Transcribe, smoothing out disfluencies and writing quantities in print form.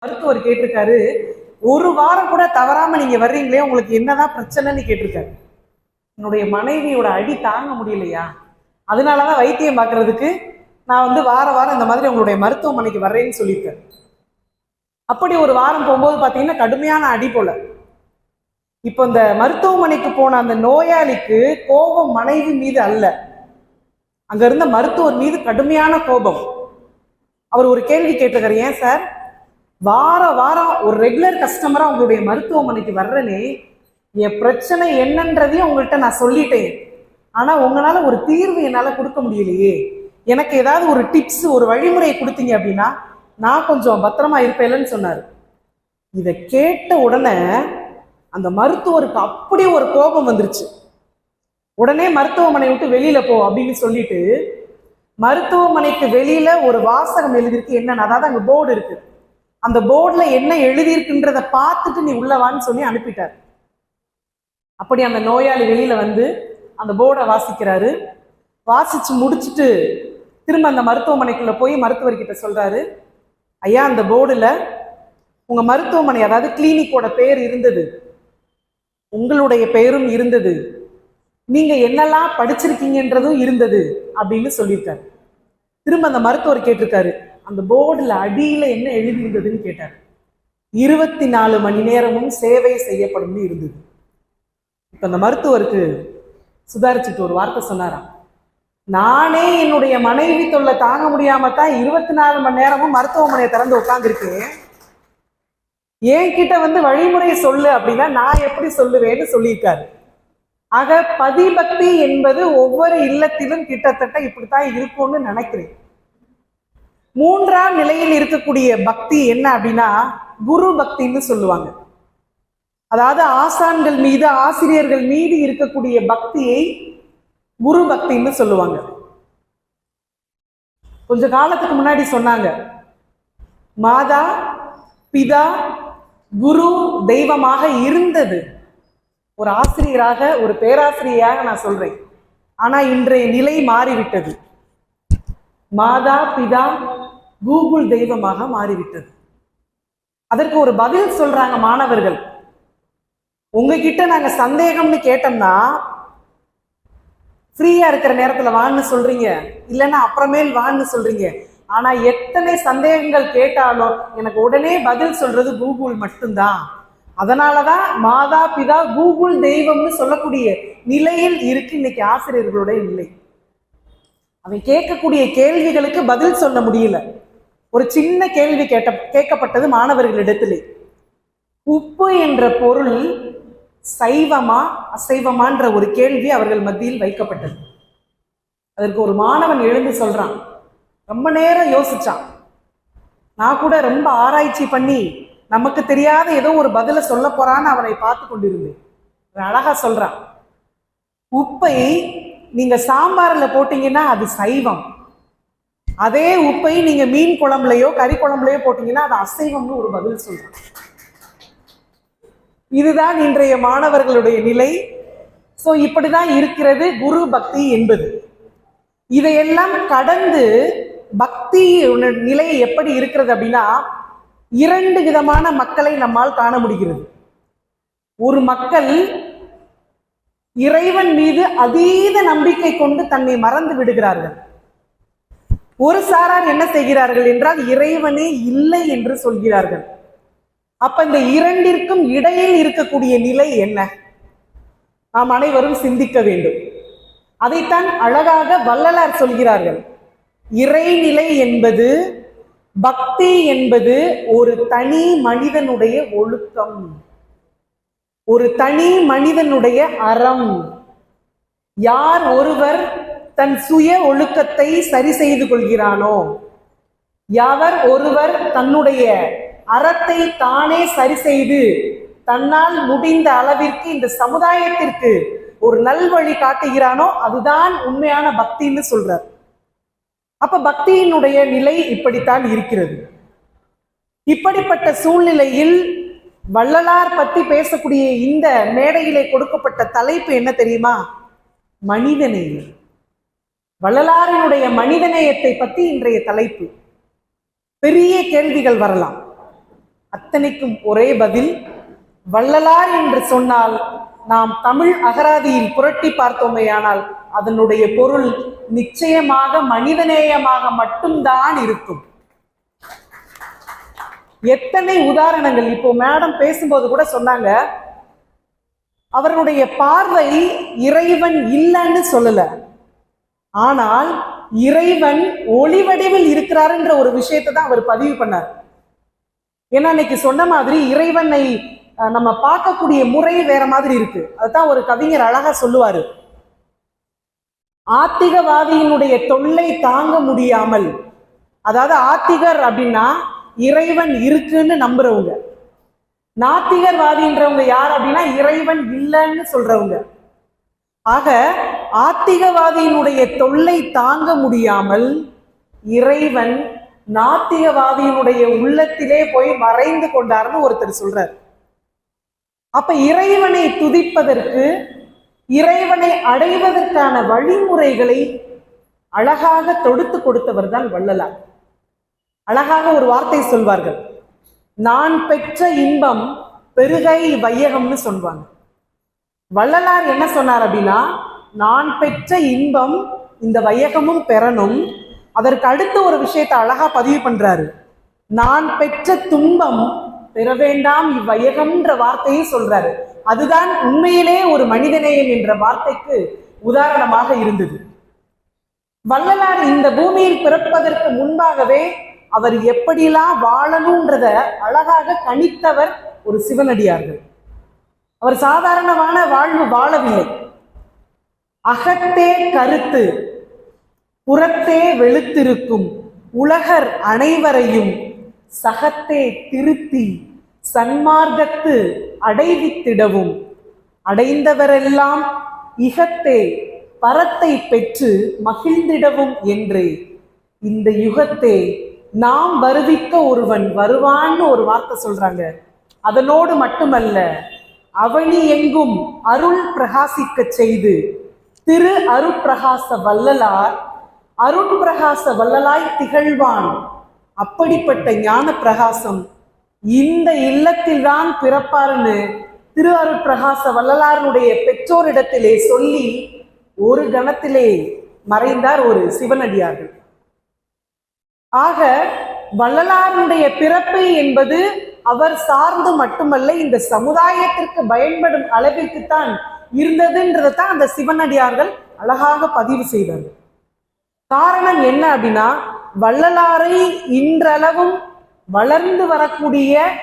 மருத்துவர் கேட்டிருக்காரு, ஒரு வாரம் கூட தவறாம நீங்க வர்றீங்களே, உங்களுக்கு என்னதான் பிரச்சனைன்னு கேட்டிருக்காரு. என்னுடைய மனைவியோட அடி தாங்க முடியலையா, அதனாலதான் வைத்தியம் பார்க்கறதுக்கு நான் வார வாரம் இந்த மாதிரி உங்களுடைய மருத்துவமனைக்கு வர்றேன்னு சொல்லியிருக்காரு. அப்படி ஒரு வாரம் போகும்போது பாத்தீங்கன்னா கடுமையான அடி போல. இப்ப இந்த மருத்துவமனைக்கு போன அந்த நோயாளிக்கு கோபம் மனைவி மீது அல்ல, அங்க இருந்த மருத்துவர் மீது கடுமையான கோபம். அவர் ஒரு கேள்வி கேட்டிருக்காரு, ஏன் சார் வார வாரம் ஒரு ரெகுலர் கஸ்டமரா உங்களுடைய மருத்துவமனைக்கு வர்றனே, என் பிரச்சனை என்னன்றதையும் உங்கள்கிட்ட நான் சொல்லிட்டேன், ஆனா உங்களால ஒரு தீர்வு என்னால கொடுக்க முடியலையே, எனக்கு ஏதாவது ஒரு டிப்ஸ் ஒரு வழிமுறை கொடுத்தீங்க அப்படின்னா நான் கொஞ்சம் பத்திரமா இருப்பேன்னு சொன்னாரு. இதை கேட்ட உடனே அந்த மருத்துவருக்கு அப்படி ஒரு கோபம் வந்துருச்சு. உடனே மருத்துவமனை விட்டு வெளியில போ அப்படின்னு சொல்லிட்டு மருத்துவமனைக்கு வெளியில ஒரு வாசகம் எழுதியிருக்கு. என்னன்னு, அதாவது அங்க போர்டு இருக்கு, அந்த போர்டுல என்ன எழுதியிருக்குன்றத பார்த்துட்டு நீ உள்ளவான்னு சொல்லி அனுப்பிட்டார். அப்படி அந்த நோயாளி வெளியில அந்த போர்டை வாசிக்கிறாரு. வாசிச்சு முடிச்சுட்டு திரும்ப அந்த மருத்துவமனைக்குள்ள போய் மருத்துவர்கிட்ட சொல்றாரு, ஐயா அந்த போர்டுல உங்க மருத்துவமனை அதாவது கிளினிக்கோட பெயர் இருந்தது, உங்களுடைய பெயரும் இருந்தது, நீங்க என்னெல்லாம் படிச்சிருக்கீங்கன்றதும் இருந்தது அப்படின்னு சொல்லியிருக்காரு. திரும்ப அந்த மருத்துவர் கேட்டிருக்காரு, அந்த போர்டுல அடியில என்ன எழுதி இருந்ததுன்னு கேட்டார். 24 மணி நேரமும் சேவை செய்யப்படும் இருந்தது. இப்ப அந்த மருத்துவருக்கு சுதாரிச்சுட்டு ஒரு வார்த்தை சொன்னாராம், நானே என்னுடைய மனைவி தொல்லை தாங்க முடியாம தான் 24 மணி நேரமும் மருத்துவமனையை திறந்து உட்கார்ந்துருக்கேன், என்கிட்ட வழிமுறை சொல்லு அப்படின்னா நான் எப்படி சொல்லுவேன்னு சொல்லியிருக்காரு. ஆக பதிபக்தி என்பது ஒவ்வொரு இல்லத்திலும் கிட்டத்தட்ட இப்படித்தான் இருக்கும்னு நினைக்கிறேன். 3ஆம் நிலையில் இருக்கக்கூடிய பக்தி என்ன அப்படின்னா குரு பக்தின்னு சொல்லுவாங்க. அதாவது ஆசான்கள் மீது ஆசிரியர்கள் மீது இருக்கக்கூடிய பக்தியை குரு பக்தின்னு சொல்லுவாங்க. கொஞ்ச காலத்துக்கு முன்னாடி சொன்னாங்க, மாதா பிதா குரு தெய்வமாக இருந்தது. ஒரு ஆசிரியராக ஒரு பேராசிரியராக நான் சொல்றேன், ஆனா இன்றைய நிலை மாறிவிட்டது. மாதா பிதா கூகுள் தெய்வமாக மாறிவிட்டது. அதற்கு ஒரு பதில் சொல்றாங்க மாணவர்கள், உங்ககிட்ட நாங்க சந்தேகம்னு கேட்டோம்னா ஃப்ரீயா இருக்கிற நேரத்துல வான்னு சொல்றீங்க, இல்லைன்னா அப்புறமேல் வான்னு சொல்றீங்க, ஆனா எத்தனை சந்தேகங்கள் கேட்டாலும் எனக்கு உடனே பதில் சொல்றது கூகுள் மட்டும்தான். அதனாலதான் மாதா பிதா கூகுள் தெய்வம்னு சொல்லக்கூடிய நிலையில் இருக்கு இன்னைக்கு ஆசிரியர்களுடைய நிலை. அவன் கேட்கக்கூடிய கேள்விகளுக்கு பதில் சொல்ல முடியல. ஒரு சின்ன கேள்வி கேட்கப்பட்டது மாணவர்களிடத்திலே, உப்பு என்ற பொருள் சைவமா அசைவமான்ற ஒரு கேள்வி அவர்கள் மத்தியில் வைக்கப்பட்டது. அதற்கு ஒரு மாணவன் எழுந்து சொல்றான், ரொம்ப நேரம் யோசிச்சான், நான் கூட ரொம்ப ஆராய்ச்சி பண்ணி நமக்கு தெரியாத ஏதோ ஒரு பதில சொல்ல போறான்னு அவனை பார்த்து கொண்டிருந்தேன். அழகா சொல்றான், உப்பை நீங்க சாம்பார்ல போட்டீங்கன்னா அது சைவம், அதே உப்பை நீங்க மீன் குழம்புலையோ கறி குழம்புலையோ போட்டீங்கன்னா அது அசைவம்னு ஒரு பதில் சொல்றான். இதுதான் இன்றைய மாணவர்களுடைய நிலை. சோ இப்படிதான் இருக்கிறது குரு பக்தி என்பது. இதையெல்லாம் கடந்து பக்தி நிலை எப்படி இருக்கிறது அப்படின்னா 2 விதமான மக்களை நம்மால் காண முடிகிறது. ஒரு மக்கள் இறைவன் மீது அதீத நம்பிக்கை கொண்டு தன்னை மறந்து விடுகிறார்கள். ஒரு சாரார் என்ன செய்கிறார்கள் என்றால் இறைவனே இல்லை என்று சொல்கிறார்கள். அப்ப இந்த இரண்டிற்கும் இடையில் இருக்கக்கூடிய நிலை என்ன, நாம் அனைவரும் சிந்திக்க வேண்டும். அதைத்தான் அழகாக வள்ளலார் சொல்கிறார்கள், இறைநிலை என்பது பக்தி என்பது ஒரு தனி மனிதனுடைய ஒழுக்கம், ஒரு தனி மனிதனுடைய அறம். யார் ஒருவர் தன் சுய ஒழுக்கத்தை சரி செய்து கொள்கிறானோ, யாவர் ஒருவர் தன்னுடைய அறத்தை தானே சரி செய்து தன்னால் முடிந்த அளவிற்கு இந்த சமுதாயத்திற்கு ஒரு நல்வழி காட்டுகிறானோ அதுதான் உண்மையான பக்தின்னு சொல்றார். அப்ப பக்தியினுடைய நிலை இப்படித்தான் இருக்கிறது. இப்படிப்பட்ட சூழ்நிலையில் வள்ளலார் பத்தி பேசக்கூடிய இந்த மேடையிலே கொடுக்கப்பட்ட தலைப்பு என்ன தெரியுமா, மனிதநேயம். வள்ளலாரினுடைய மனிதநேயத்தை பற்றி இன்றைய தலைப்பு. பெரிய கேள்விகள் வரலாம். அத்தனைக்கும் ஒரே பதில், வள்ளலார் என்று சொன்னால் நாம் தமிழ் அகராதியில் புரட்டி பார்த்தோமேயானால் அதனுடைய பொருள் நிச்சயமாக மனிதநேயமாக மட்டும்தான் இருக்கும். எத்தனை உதாரணங்கள்! இப்போ மேடம் பேசும்போது கூட சொன்னாங்க, அவருடைய பார்வை இறைவன் இல்லைன்னு சொல்லல, ஆனால் இறைவன் ஒளி வடிவில் இருக்கிறார் என்ற ஒரு விஷயத்தை தான் அவர் பதிவு பண்ணார். ஏன்னா இன்னைக்கு சொன்ன மாதிரி இறைவனை நம்ம பார்க்கக்கூடிய முறை வேற மாதிரி இருக்கு. அதுதான் ஒரு கவிஞர் அழகா சொல்லுவாரு, ஆத்திகவாதியினுடைய தொல்லை தாங்க முடியாமல், அதாவது ஆத்திகர் அப்படின்னா இறைவன் இருக்குன்னு நம்புறவங்க, நாத்திகர்வாதின்றவங்க யார் அப்படின்னா இறைவன் இல்லைன்னு சொல்றவங்க. ஆக ஆத்திகவாதியினுடைய தொல்லை தாங்க முடியாமல் இறைவன் நாத்திகவாதியினுடைய உள்ளத்திலே போய் மறைந்து கொண்டார்னு ஒருத்தர் சொல்றார். அப்ப இறைவனை துதிப்பதற்கு, இறைவனை அடைவதற்கான வழிமுறைகளை அழகாக தொடுத்து கொடுத்தவர் தான் வள்ளலார். அழகாக ஒரு வார்த்தை சொல்வார்கள், நான் பெற்ற இன்பம் பெருகை வையகம்னு சொல்வாங்க. வள்ளலார் என்ன சொன்னார் அப்படின்னா, நான் பெற்ற இன்பம் இந்த வையகமும் பெறணும். அதற்கு அடுத்த ஒரு விஷயத்தை அழகா பதிவு பண்றாரு, நான் பெற்ற துன்பம் பெற வேண்டாம் இவ்வையகம்ன்ற வார்த்தையை சொல்றாரு. அதுதான் உண்மையிலே ஒரு மனிதநேயம் என்ற வார்த்தைக்கு உதாரணமாக இருந்தது. வள்ளலார் இந்த பூமியில் பிறப்பதற்கு முன்பாகவே அவர் எப்படிலாம் வாழணும்ன்றத அழகாக கணித்தவர் ஒரு சிவனடியார்கள். அவர் சாதாரணமான வாழ்வு வாழவில்லை. அகத்தே கருத்து புறத்தே வெளுத்திருக்கும் உலகர் அனைவரையும் சகத்தே திருத்தி சன்மார்க்கத்து அடைவித்திடவும் அடைந்தவரெல்லாம் இகத்தே பரத்தை பெற்று மகிழ்ந்திடவும் என்றே இந்த யுகத்தே நாம் வருவிக்க ஒருவன் வருவான்னு ஒரு வார்த்தை சொல்றாங்க. அதனோடு மட்டுமல்ல, அவனி எங்கும் அருள் பிரகாசிக்க செய்து திரு அருட்பிரகாச வள்ளலார் அருட்பிரகாச வள்ளலாய் திகழ்வான். அப்படிப்பட்ட ஞான பிரகாசம் இந்த இல்லத்தில் தான் பிறப்பார்னு திரு அருட்பிரகாச வள்ளலாருடைய பெற்றோரிடத்திலே சொல்லி ஒரு கணத்திலே மறைந்தார் ஒரு சிவனடியார்கள். ஆக வள்ளலாருடைய பிறப்பு என்பது அவர் சார்ந்து மட்டுமல்ல, இந்த சமுதாயத்திற்கு பயன்படும் அளவிற்குத்தான் இருந்ததுன்றதான் அந்த சிவனடியார்கள் அழகாக பதிவு செய்தார்கள். காரணம் என்ன அப்படின்னா, வள்ளலாரை இன்றளவும் வளர்ந்து வரக்கூடிய